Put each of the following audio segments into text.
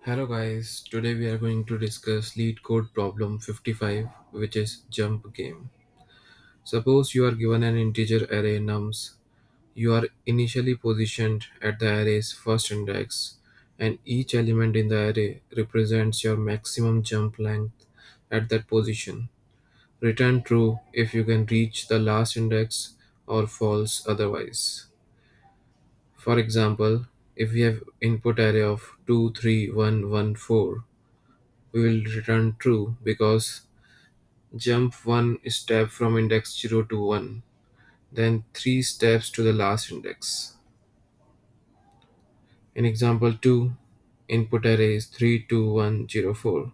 Hello guys, today we are going to discuss Leetcode problem 55, which is jump game. Suppose you are given an integer array nums. You are initially positioned at the array's first index, and each element in the array represents your maximum jump length at that position. Return true if you can reach the last index or false otherwise. For example, if we have input array of 2, 3, 1, 1, 4. We will return true because jump one step from index 0 to 1, then 3 steps to the last index. In example 2, input array is 32104.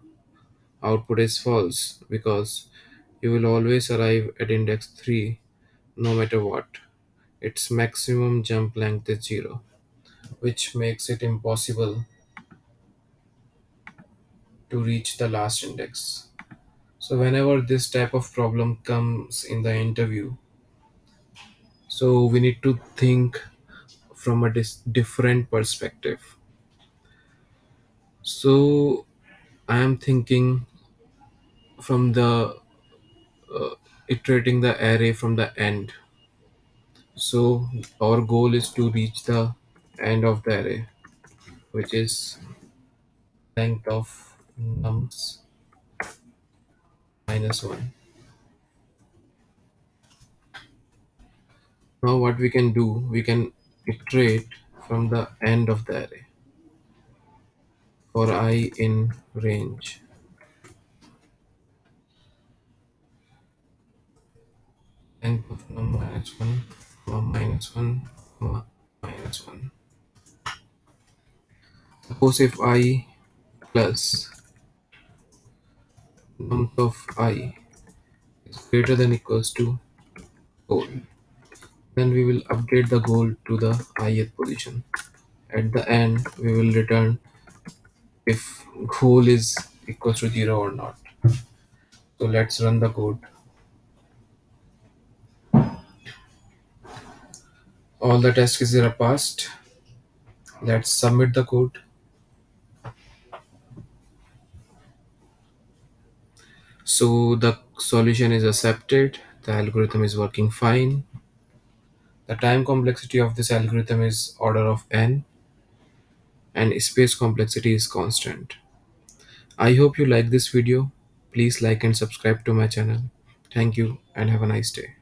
Output is false because you will always arrive at index 3 no matter what. Its maximum jump length is 0, which makes it impossible to reach the last index. So whenever this type of problem comes in the interview, so we need to think from a different perspective. So I am thinking from the iterating the array from the end. So our goal is to reach the end of the array, which is length of nums minus 1. Now what we can do, we can iterate from the end of the array for I in range. Length of num minus 1, minus 1, minus 1. Suppose if I plus nums of I is greater than equals to goal, then we will update the goal to the ith position. At the end, we will return if goal is equals to 0 or not. So let's run the code. All the test cases are passed. Let's submit the code. So the solution is accepted. The algorithm is working fine. The time complexity of this algorithm is order of n, and space complexity is constant. I hope you like this video. Please like and subscribe to my channel. Thank you and have a nice day.